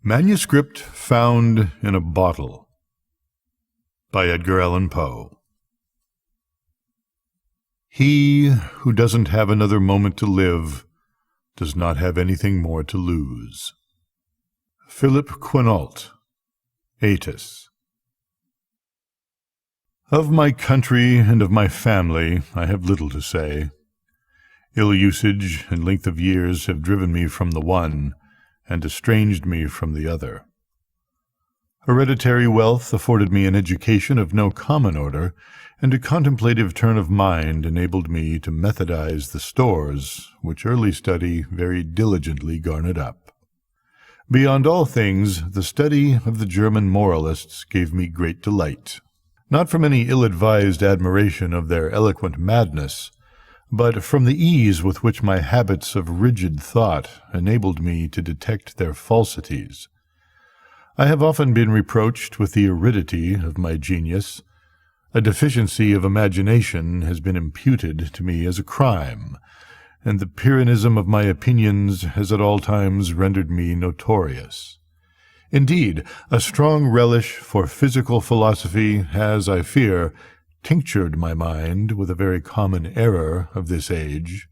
Manuscript Found in a Bottle by Edgar Allan Poe. He who doesn't have another moment to live does not have anything more to lose. Philip Quinault, Aetius. Of my country and of my family I have little to say. Ill usage and length of years have driven me from the one, and estranged me from the other. Hereditary wealth afforded me an education of no common order, and a contemplative turn of mind enabled me to methodize the stores which early study very diligently garnered up. Beyond all things, the study of the German moralists gave me great delight, not from any ill-advised admiration of their eloquent madness, but from the ease with which my habits of rigid thought enabled me to detect their falsities. I have often been reproached with the aridity of my genius. A deficiency of imagination has been imputed to me as a crime, and the Pyrrhonism of my opinions has at all times rendered me notorious. Indeed, a strong relish for physical philosophy has, I fear, tinctured my mind with a very common error of this age.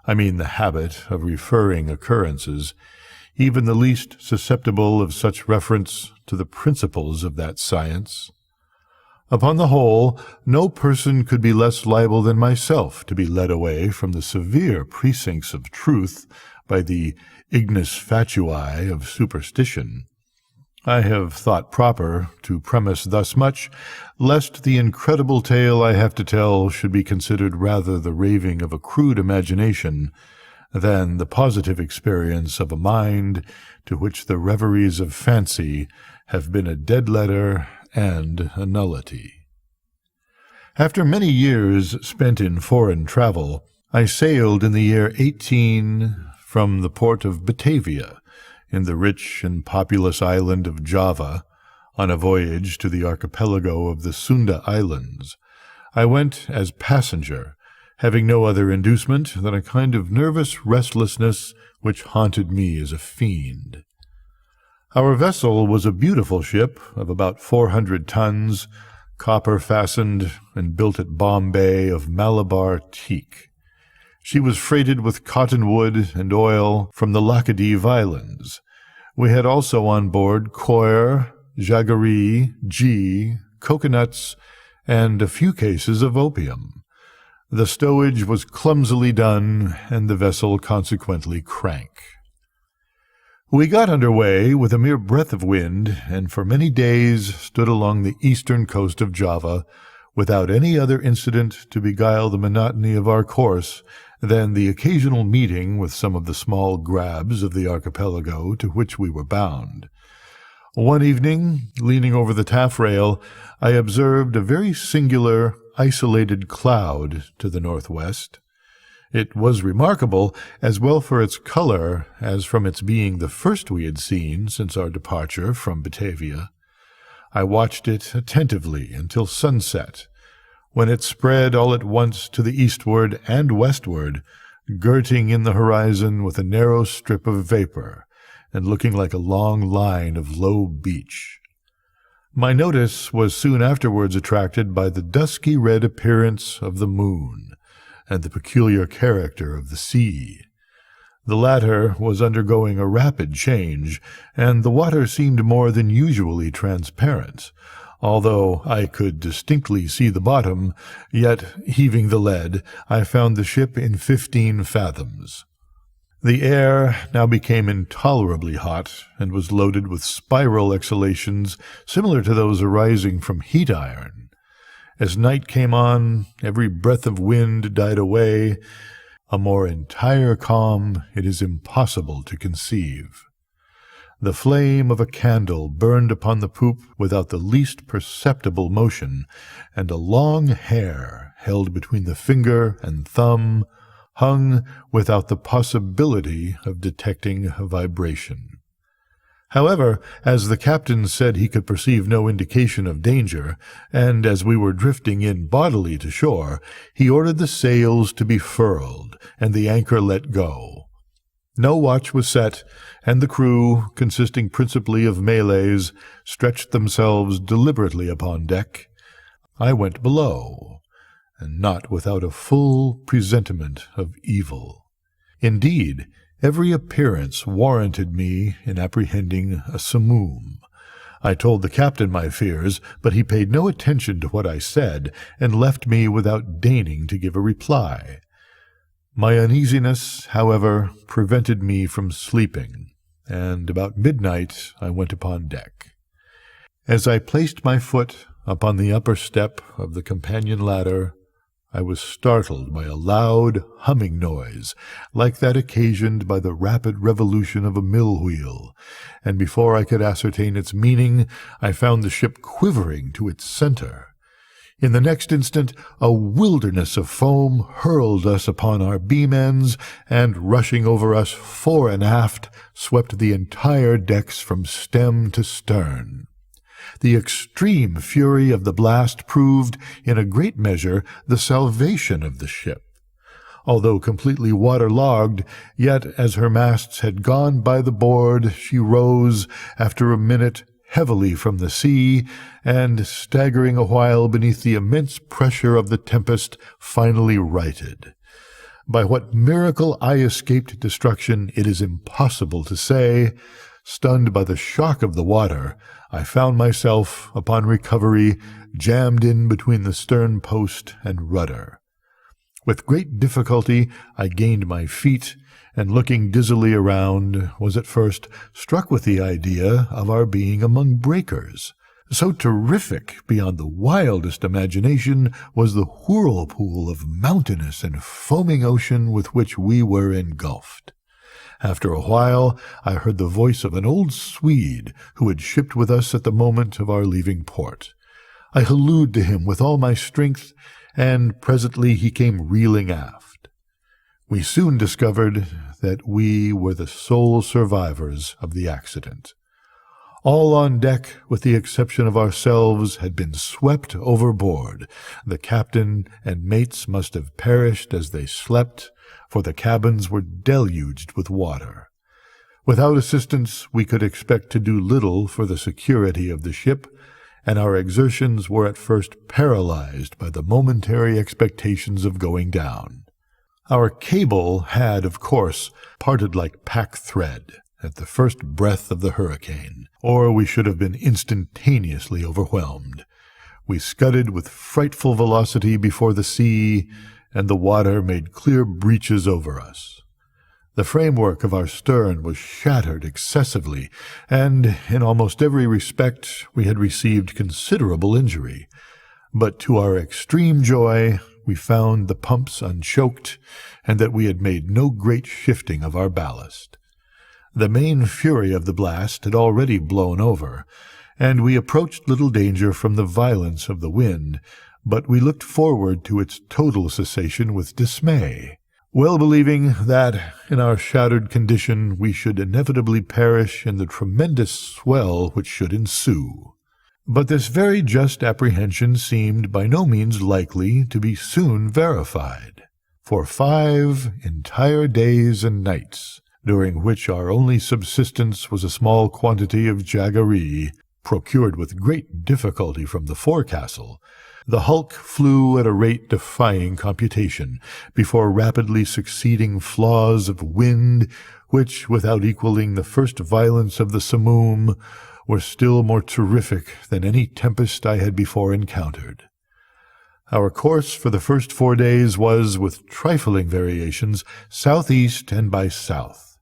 I mean the habit of referring occurrences, even the least susceptible of such reference, to the principles of that science. Upon the whole, no person could be less liable than myself to be led away from the severe precincts of truth by the ignis fatui of superstition. I have thought proper to premise thus much, lest the incredible tale I have to tell should be considered rather the raving of a crude imagination than the positive experience of a mind to which the reveries of fancy have been a dead letter and a nullity. After many years spent in foreign travel, I sailed in the year 18 from the port of Batavia, in the rich and populous island of Java, on a voyage to the archipelago of the Sunda Islands. I went as passenger, having no other inducement than a kind of nervous restlessness which haunted me as a fiend. Our vessel was a beautiful ship of about 400 tons, copper-fastened and built at Bombay of Malabar teak. She was freighted with cottonwood and oil from the Laccadive Islands. We had also on board coir, jaggery, ghee, coconuts, and a few cases of opium. The stowage was clumsily done, and the vessel consequently crank. We got under way with a mere breath of wind, and for many days stood along the eastern coast of Java, without any other incident to beguile the monotony of our course than the occasional meeting with some of the small grabs of the archipelago to which we were bound. One evening, leaning over the taffrail, I observed a very singular, isolated cloud to the northwest. It was remarkable, as well for its color as from its being the first we had seen since our departure from Batavia. I watched it attentively until sunset, when it spread all at once to the eastward and westward, girting in the horizon with a narrow strip of vapor, and looking like a long line of low beach. My notice was soon afterwards attracted by the dusky red appearance of the moon, and the peculiar character of the sea. The latter was undergoing a rapid change, and the water seemed more than usually transparent. Although I could distinctly see the bottom, yet, heaving the lead, I found the ship in 15 fathoms. The air now became intolerably hot, and was loaded with spiral exhalations similar to those arising from heat iron. As night came on, every breath of wind died away. A more entire calm it is impossible to conceive. The flame of a candle burned upon the poop without the least perceptible motion, and a long hair, held between the finger and thumb, hung without the possibility of detecting a vibration. However, as the captain said he could perceive no indication of danger, and as we were drifting in bodily to shore, he ordered the sails to be furled and the anchor let go. No watch was set, and the crew, consisting principally of Malays, stretched themselves deliberately upon deck. I went below, and not without a full presentiment of evil. Indeed, every appearance warranted me in apprehending a simoom. I told the captain my fears, but he paid no attention to what I said, and left me without deigning to give a reply. My uneasiness, however, prevented me from sleeping, and about midnight I went upon deck. As I placed my foot upon the upper step of the companion ladder, I was startled by a loud humming noise, like that occasioned by the rapid revolution of a mill wheel, and before I could ascertain its meaning, I found the ship quivering to its center. In the next instant, a wilderness of foam hurled us upon our beam ends, and, rushing over us fore and aft, swept the entire decks from stem to stern. The extreme fury of the blast proved, in a great measure, the salvation of the ship. Although completely water-logged, yet as her masts had gone by the board, she rose, after a minute, heavily from the sea, and, staggering a while beneath the immense pressure of the tempest, finally righted. By what miracle I escaped destruction it is impossible to say. Stunned by the shock of the water, I found myself, upon recovery, jammed in between the stern post and rudder. With great difficulty I gained my feet, and looking dizzily around, was at first struck with the idea of our being among breakers. So terrific, beyond the wildest imagination, was the whirlpool of mountainous and foaming ocean with which we were engulfed. After a while I heard the voice of an old Swede who had shipped with us at the moment of our leaving port. I hallooed to him with all my strength, and presently he came reeling aft. We soon discovered that we were the sole survivors of the accident. All on deck, with the exception of ourselves, had been swept overboard. The captain and mates must have perished as they slept, for the cabins were deluged with water. Without assistance we could expect to do little for the security of the ship, and our exertions were at first paralyzed by the momentary expectations of going down. Our cable had, of course, parted like pack thread at the first breath of the hurricane, or we should have been instantaneously overwhelmed. We scudded with frightful velocity before the sea, and the water made clear breaches over us. The framework of our stern was shattered excessively, and in almost every respect we had received considerable injury. But to our extreme joy we found the pumps unchoked, and that we had made no great shifting of our ballast. The main fury of the blast had already blown over, and we approached little danger from the violence of the wind, but we looked forward to its total cessation with dismay, well believing that, in our shattered condition, we should inevitably perish in the tremendous swell which should ensue. But this very just apprehension seemed by no means likely to be soon verified. For 5 entire days and nights, during which our only subsistence was a small quantity of jaggery, procured with great difficulty from the forecastle, the hulk flew at a rate defying computation, before rapidly succeeding flaws of wind, which, without equalling the first violence of the simoom, were still more terrific than any tempest I had before encountered. Our course for the first 4 days was, with trifling variations, southeast and by south,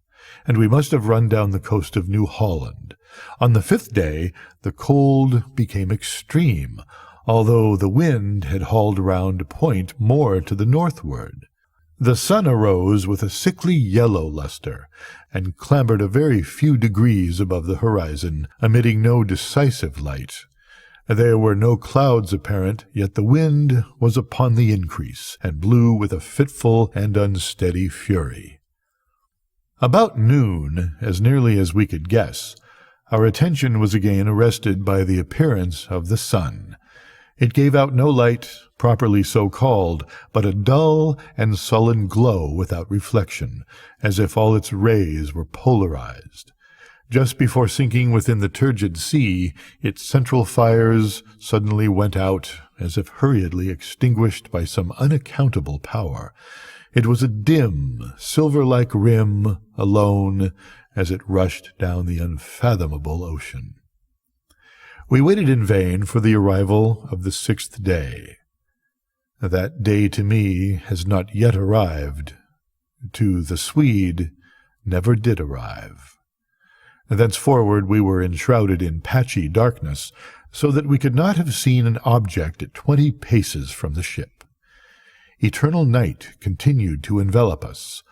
and we must have run down the coast of New Holland. On the 5th day the cold became extreme, although the wind had hauled round a point more to the northward. The sun arose with a sickly yellow lustre, and clambered a very few degrees above the horizon, emitting no decisive light. There were no clouds apparent, yet the wind was upon the increase, and blew with a fitful and unsteady fury. About noon, as nearly as we could guess, our attention was again arrested by the appearance of the sun. It gave out no light, properly so called, but a dull and sullen glow without reflection, as if all its rays were polarized. Just before sinking within the turgid sea, its central fires suddenly went out, as if hurriedly extinguished by some unaccountable power. It was a dim, silver-like rim, alone, as it rushed down the unfathomable ocean. We waited in vain for the arrival of the 6th day. That day to me has not yet arrived. To the Swede, never did arrive. Thenceforward we were enshrouded in patchy darkness, so that we could not have seen an object at 20 paces from the ship. Eternal night continued to envelop us,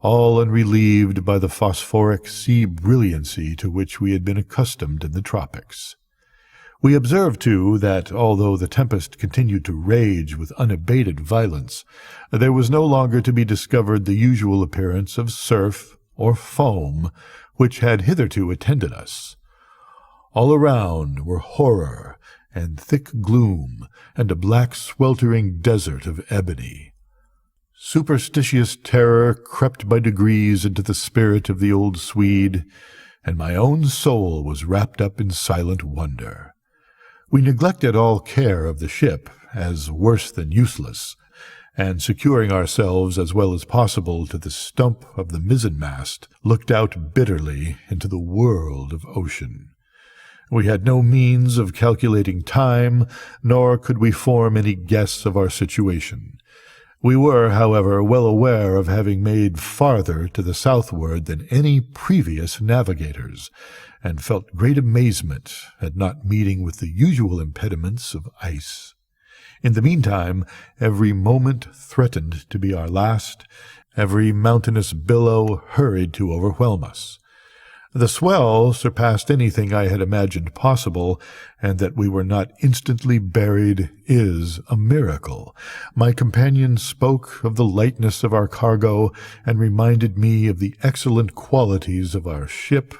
all unrelieved by the phosphoric sea brilliancy to which we had been accustomed in the tropics. We observed, too, that, although the tempest continued to rage with unabated violence, there was no longer to be discovered the usual appearance of surf or foam which had hitherto attended us. All around were horror and thick gloom, and a black sweltering desert of ebony. Superstitious terror crept by degrees into the spirit of the old Swede, and my own soul was wrapped up in silent wonder. We neglected all care of the ship, as worse than useless, and securing ourselves as well as possible to the stump of the mizzenmast, looked out bitterly into the world of ocean. We had no means of calculating time, nor could we form any guess of our situation. We were, however, well aware of having made farther to the southward than any previous navigators, and felt great amazement at not meeting with the usual impediments of ice. In the meantime, every moment threatened to be our last, every mountainous billow hurried to overwhelm us. The swell surpassed anything I had imagined possible, and that we were not instantly buried is a miracle. My companion spoke of the lightness of our cargo, and reminded me of the excellent qualities of our ship,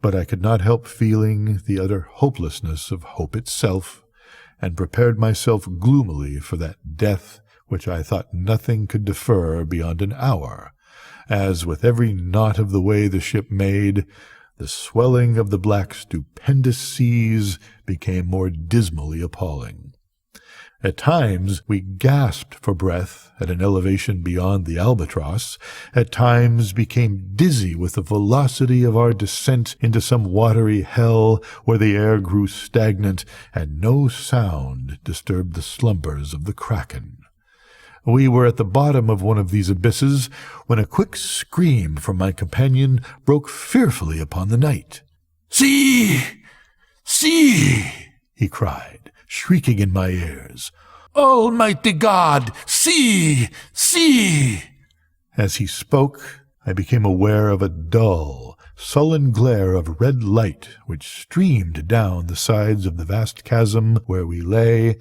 but I could not help feeling the utter hopelessness of hope itself, and prepared myself gloomily for that death which I thought nothing could defer beyond an hour, as with every knot of the way the ship made, the swelling of the black stupendous seas became more dismally appalling. At times we gasped for breath at an elevation beyond the albatross, at times became dizzy with the velocity of our descent into some watery hell where the air grew stagnant and no sound disturbed the slumbers of the kraken. We were at the bottom of one of these abysses when a quick scream from my companion broke fearfully upon the night. "See! See!" he cried, shrieking in my ears. "Almighty God! See! See!" As he spoke, I became aware of a dull, sullen glare of red light which streamed down the sides of the vast chasm where we lay,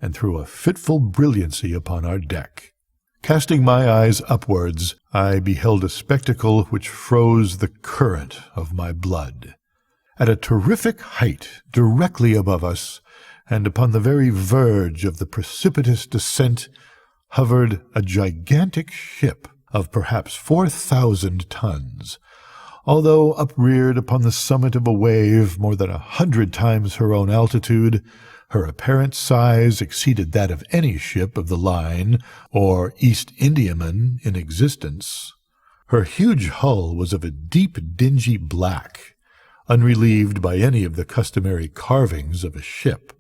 and threw a fitful brilliancy upon our deck. Casting my eyes upwards, I beheld a spectacle which froze the current of my blood. At a terrific height, directly above us, and upon the very verge of the precipitous descent, hovered a gigantic ship of perhaps 4,000 tons. Although upreared upon the summit of a wave more than 100 times her own altitude, her apparent size exceeded that of any ship of the line or East Indiaman in existence. Her huge hull was of a deep, dingy black, unrelieved by any of the customary carvings of a ship.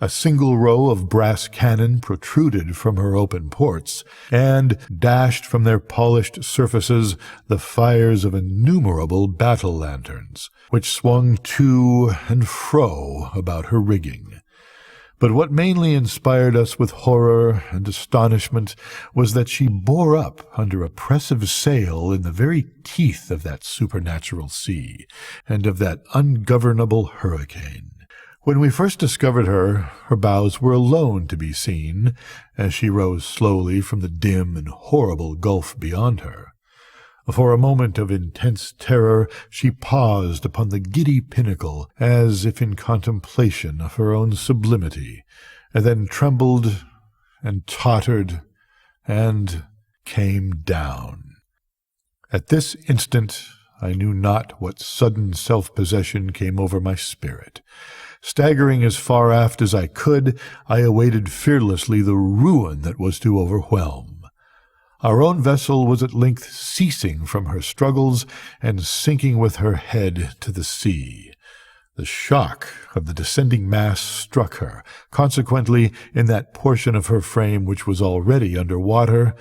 A single row of brass cannon protruded from her open ports, and dashed from their polished surfaces the fires of innumerable battle lanterns, which swung to and fro about her rigging. But what mainly inspired us with horror and astonishment was that she bore up under oppressive sail in the very teeth of that supernatural sea, and of that ungovernable hurricane. When we first discovered her, her bows were alone to be seen, as she rose slowly from the dim and horrible gulf beyond her. For a moment of intense terror she paused upon the giddy pinnacle, as if in contemplation of her own sublimity, and then trembled and tottered and came down. At this instant I knew not what sudden self-possession came over my spirit. Staggering as far aft as I could, I awaited fearlessly the ruin that was to overwhelm. Our own vessel was at length ceasing from her struggles and sinking with her head to the sea. The shock of the descending mass struck her, consequently, in that portion of her frame which was already under water,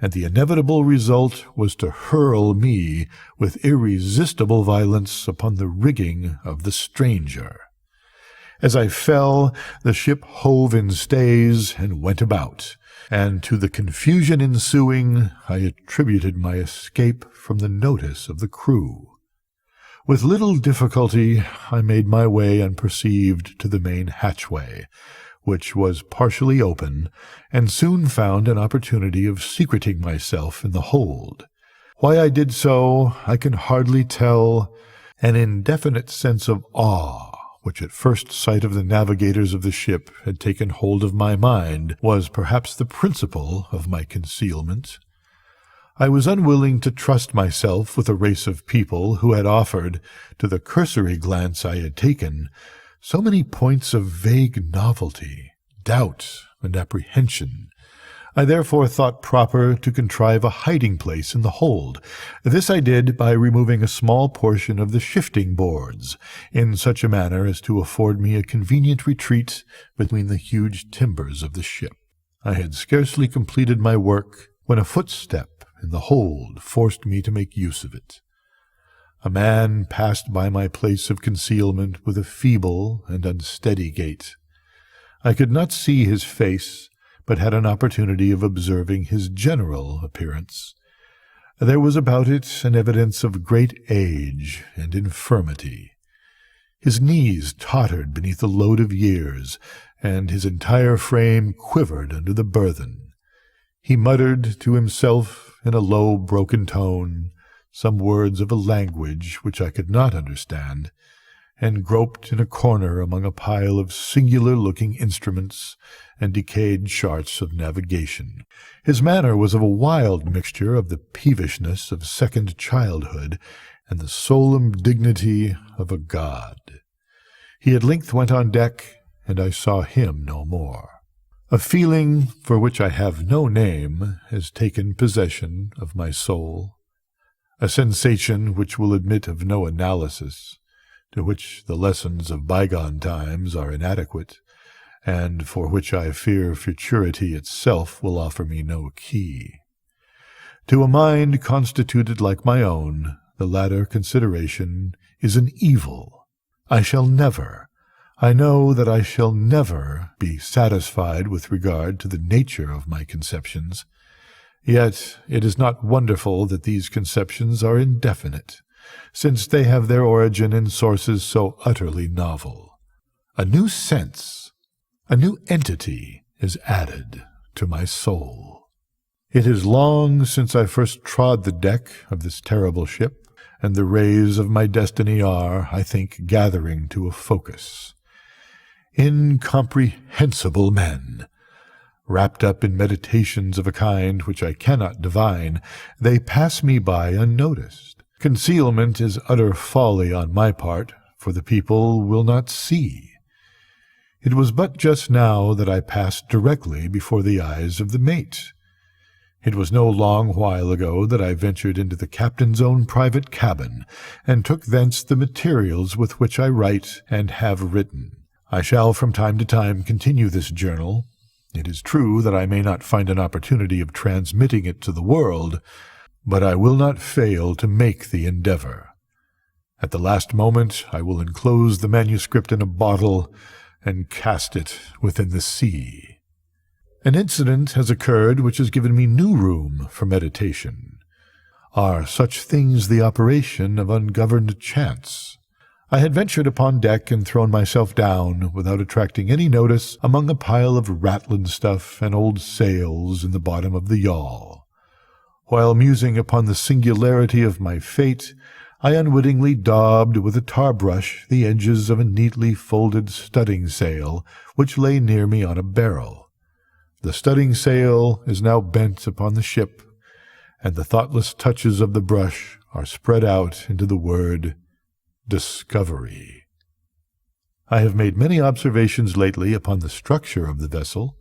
and the inevitable result was to hurl me with irresistible violence upon the rigging of the stranger. As I fell, the ship hove in stays and went about, and to the confusion ensuing I attributed my escape from the notice of the crew. With little difficulty I made my way unperceived to the main hatchway, which was partially open, and soon found an opportunity of secreting myself in the hold. Why I did so I can hardly tell. An indefinite sense of awe, which at first sight of the navigators of the ship had taken hold of my mind, was perhaps the principle of my concealment. I was unwilling to trust myself with a race of people who had offered, to the cursory glance I had taken, so many points of vague novelty, doubt, and apprehension. I therefore thought proper to contrive a hiding-place in the hold. This I did by removing a small portion of the shifting boards, in such a manner as to afford me a convenient retreat between the huge timbers of the ship. I had scarcely completed my work when a footstep in the hold forced me to make use of it. A man passed by my place of concealment with a feeble and unsteady gait. I could not see his face, but had an opportunity of observing his general appearance. There was about it an evidence of great age and infirmity. His knees tottered beneath the load of years, and his entire frame quivered under the burthen. He muttered to himself in a low, broken tone some words of a language which I could not understand, and groped in a corner among a pile of singular-looking instruments and decayed charts of navigation. His manner was of a wild mixture of the peevishness of second childhood and the solemn dignity of a god. He at length went on deck, and I saw him no more. A feeling for which I have no name has taken possession of my soul, a sensation which will admit of no analysis, to which the lessons of bygone times are inadequate, and for which I fear futurity itself will offer me no key. To a mind constituted like my own, the latter consideration is an evil. I know that I shall never be satisfied with regard to the nature of my conceptions. Yet it is not wonderful that these conceptions are indefinite, since they have their origin in sources so utterly novel. A new sense, a new entity is added to my soul. It is long since I first trod the deck of this terrible ship, and the rays of my destiny are, I think, gathering to a focus. Incomprehensible men! Wrapped up in meditations of a kind which I cannot divine, they pass me by unnoticed. Concealment is utter folly on my part, for the people will not see. It was but just now that I passed directly before the eyes of the mate. It was no long while ago that I ventured into the captain's own private cabin, and took thence the materials with which I write and have written. I shall from time to time continue this journal. It is true that I may not find an opportunity of transmitting it to the world, but I will not fail to make the endeavor. At the last moment I will enclose the manuscript in a bottle and cast it within the sea. An incident has occurred which has given me new room for meditation. Are such things the operation of ungoverned chance? I had ventured upon deck and thrown myself down, without attracting any notice, among a pile of rattling stuff and old sails in the bottom of the yawl. While musing upon the singularity of my fate, I unwittingly daubed with a tar brush the edges of a neatly folded studding sail which lay near me on a barrel. The studding sail is now bent upon the ship, and the thoughtless touches of the brush are spread out into the word Discovery. I have made many observations lately upon the structure of the vessel.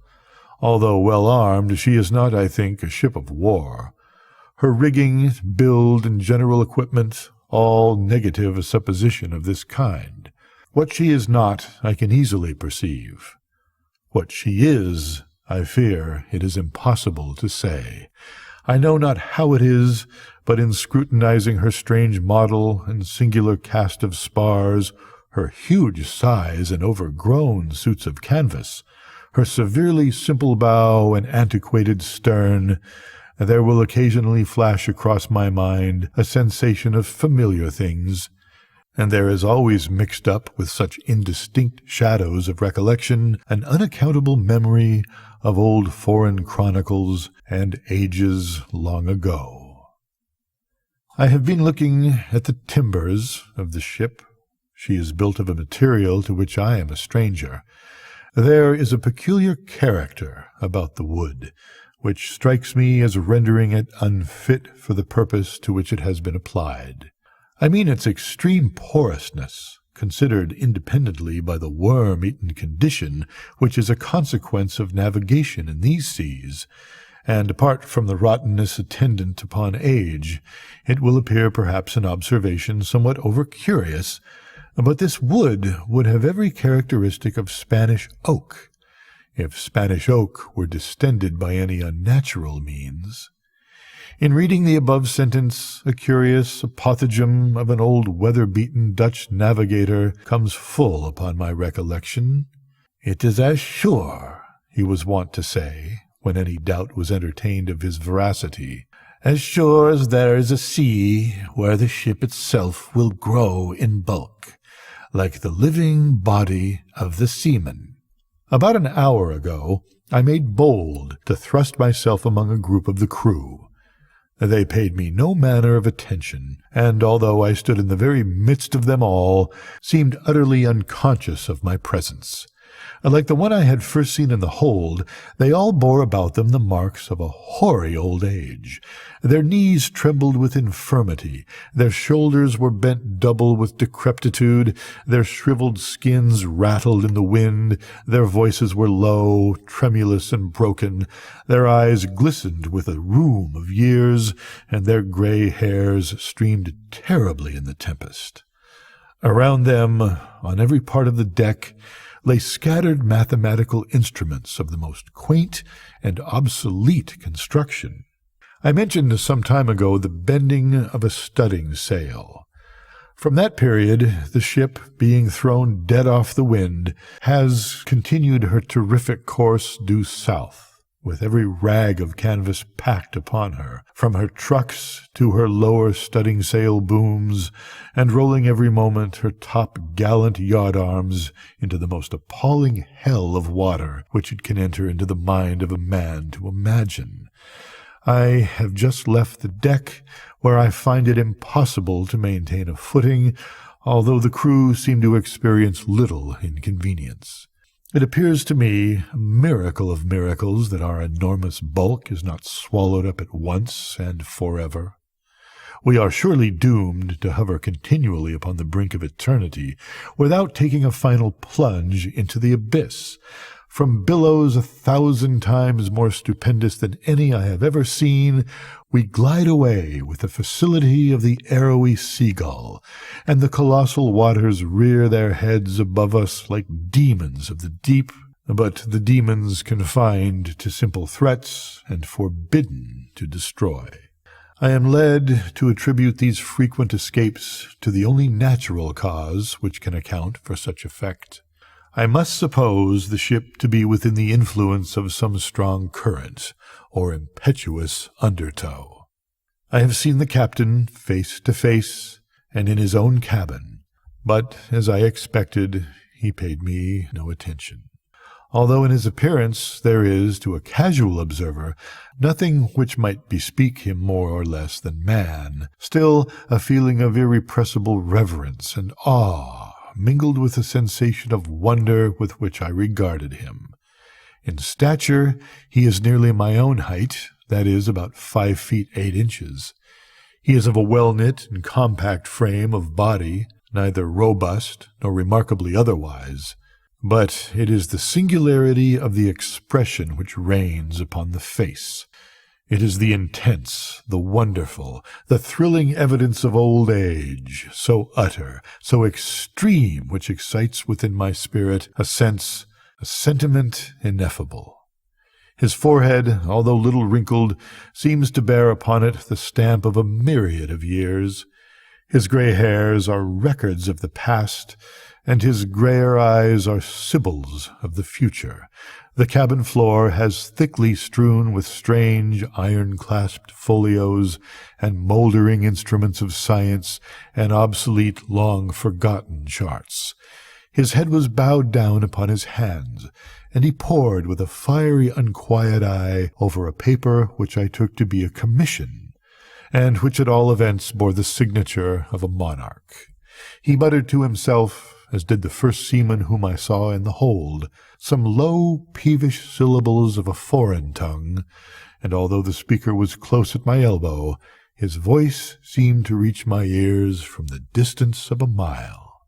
Although well armed, she is not, I think, a ship of war. Her rigging, build, and general equipment all negative a supposition of this kind. What she is not, I can easily perceive. What she is, I fear it is impossible to say. I know not how it is, but in scrutinizing her strange model and singular cast of spars, her huge size and overgrown suits of canvas, her severely simple bow and antiquated stern, there will occasionally flash across my mind a sensation of familiar things, and there is always mixed up with such indistinct shadows of recollection an unaccountable memory of old foreign chronicles and ages long ago. I have been looking at the timbers of the ship. She is built of a material to which I am a stranger. There is a peculiar character about the wood, which strikes me as rendering it unfit for the purpose to which it has been applied. I mean its extreme porousness, considered independently by the worm-eaten condition which is a consequence of navigation in these seas, and apart from the rottenness attendant upon age, it will appear perhaps an observation somewhat over-curious, but this wood would have every characteristic of Spanish oak, if Spanish oak were distended by any unnatural means. In reading the above sentence, a curious apothegm of an old weather-beaten Dutch navigator comes full upon my recollection. "It is as sure," he was wont to say, when any doubt was entertained of his veracity, "as sure as there is a sea where the ship itself will grow in bulk, like the living body of the seaman." About an hour ago, I made bold to thrust myself among a group of the crew. They paid me no manner of attention, and although I stood in the very midst of them all, seemed utterly unconscious of my presence. Like the one I had first seen in the hold, they all bore about them the marks of a hoary old age. Their knees trembled with infirmity, their shoulders were bent double with decrepitude, their shriveled skins rattled in the wind, their voices were low, tremulous, and broken, their eyes glistened with a rheum of years, and their grey hairs streamed terribly in the tempest. Around them, on every part of the deck, lay scattered mathematical instruments of the most quaint and obsolete construction. I mentioned some time ago the bending of a studding sail. From that period, the ship, being thrown dead off the wind, has continued her terrific course due south, with every rag of canvas packed upon her, from her trucks to her lower studding-sail booms, and rolling every moment her top-gallant yard-arms into the most appalling hell of water which it can enter into the mind of a man to imagine. I have just left the deck, where I find it impossible to maintain a footing, although the crew seem to experience little inconvenience. It appears to me a miracle of miracles that our enormous bulk is not swallowed up at once and forever. We are surely doomed to hover continually upon the brink of eternity, without taking a final plunge into the abyss. From billows 1,000 times more stupendous than any I have ever seen, we glide away with the facility of the arrowy seagull, and the colossal waters rear their heads above us like demons of the deep, but the demons confined to simple threats and forbidden to destroy. I am led to attribute these frequent escapes to the only natural cause which can account for such effect. I must suppose the ship to be within the influence of some strong current, or impetuous undertow. I have seen the captain face to face, and in his own cabin, but, as I expected, he paid me no attention. Although in his appearance there is, to a casual observer, nothing which might bespeak him more or less than man, still a feeling of irrepressible reverence and awe mingled with a sensation of wonder with which I regarded him. In stature he is nearly my own height, that is, about 5 feet 8 inches. He is of a well-knit and compact frame of body, neither robust nor remarkably otherwise. But it is the singularity of the expression which reigns upon the face. It is the intense, the wonderful, the thrilling evidence of old age, so utter, so extreme, which excites within my spirit a sentiment ineffable. His forehead, although little wrinkled, seems to bear upon it the stamp of a myriad of years. His grey hairs are records of the past, and his greyer eyes are sibyls of the future. The cabin floor has thickly strewn with strange iron-clasped folios and mouldering instruments of science and obsolete, long-forgotten charts. His head was bowed down upon his hands, and he pored with a fiery, unquiet eye over a paper which I took to be a commission, and which at all events bore the signature of a monarch. He muttered to himself, as did the first seaman whom I saw in the hold, some low, peevish syllables of a foreign tongue, and although the speaker was close at my elbow, his voice seemed to reach my ears from the distance of a mile.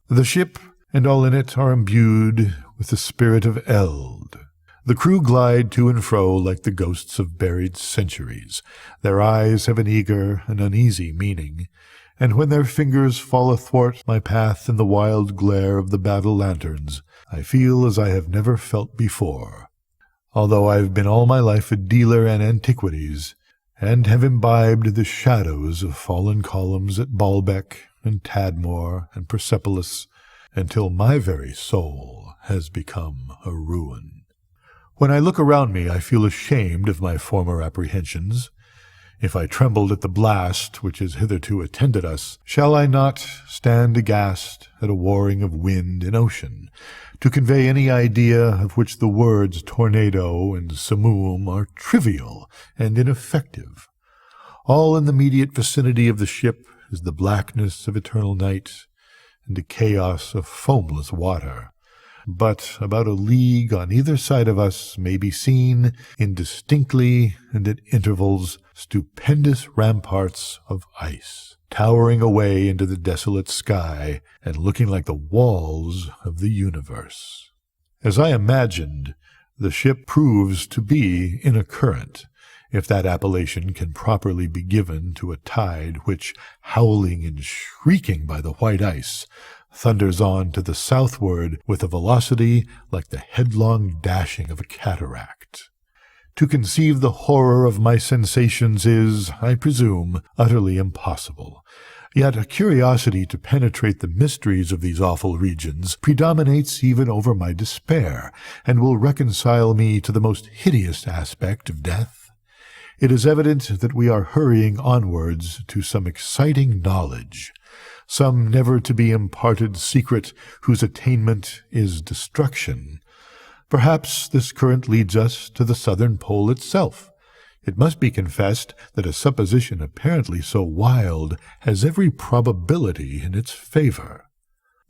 The ship and all in it are imbued with the spirit of eld. The crew glide to and fro like the ghosts of buried centuries. Their eyes have an eager and uneasy meaning, and when their fingers fall athwart my path in the wild glare of the battle lanterns, I feel as I have never felt before. Although I have been all my life a dealer in antiquities, and have imbibed the shadows of fallen columns at Baalbek and Tadmor and Persepolis, until my very soul has become a ruin. When I look around me, I feel ashamed of my former apprehensions. If I trembled at the blast which has hitherto attended us, shall I not stand aghast at a warring of wind and ocean, to convey any idea of which the words tornado and simoom are trivial and ineffective? All in the immediate vicinity of the ship is the blackness of eternal night, and a chaos of foamless water. But about a league on either side of us may be seen, indistinctly and at intervals, stupendous ramparts of ice, towering away into the desolate sky and looking like the walls of the universe. As I imagined, the ship proves to be in a current, if that appellation can properly be given to a tide which, howling and shrieking by the white ice, thunders on to the southward with a velocity like the headlong dashing of a cataract. To conceive the horror of my sensations is, I presume, utterly impossible. Yet a curiosity to penetrate the mysteries of these awful regions predominates even over my despair, and will reconcile me to the most hideous aspect of death. It is evident that we are hurrying onwards to some exciting knowledge, some never-to-be imparted secret whose attainment is destruction. Perhaps this current leads us to the southern pole itself. It must be confessed that a supposition apparently so wild has every probability in its favor.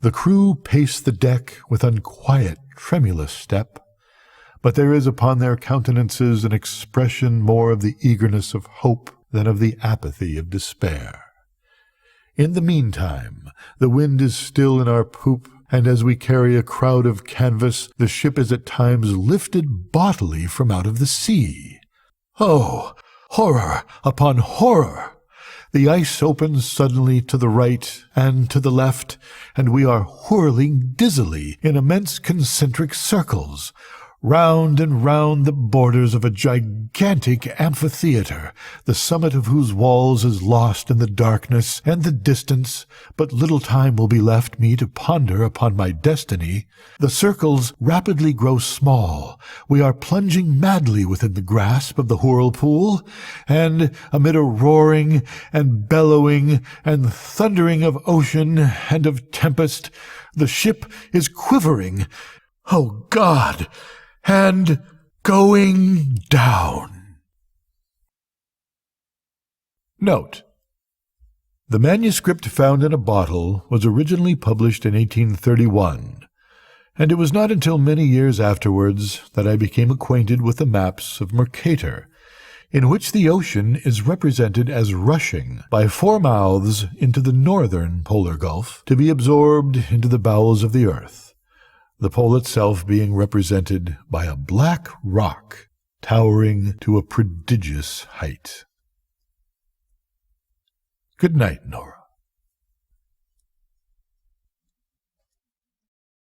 The crew pace the deck with unquiet, tremulous step, but there is upon their countenances an expression more of the eagerness of hope than of the apathy of despair. In the meantime, the wind is still in our poop, and as we carry a crowd of canvas, the ship is at times lifted bodily from out of the sea. Oh, horror upon horror! The ice opens suddenly to the right and to the left, and we are whirling dizzily in immense concentric circles, round and round the borders of a gigantic amphitheatre, the summit of whose walls is lost in the darkness and the distance, but little time will be left me to ponder upon my destiny. The circles rapidly grow small. We are plunging madly within the grasp of the whirlpool, and amid a roaring and bellowing and thundering of ocean and of tempest, the ship is quivering. Oh, God! And going down. Note: the manuscript found in a bottle was originally published in 1831, and it was not until many years afterwards that I became acquainted with the maps of Mercator, in which the ocean is represented as rushing by four mouths into the northern polar gulf to be absorbed into the bowels of the earth, the pole itself being represented by a black rock towering to a prodigious height. Good night, Nora.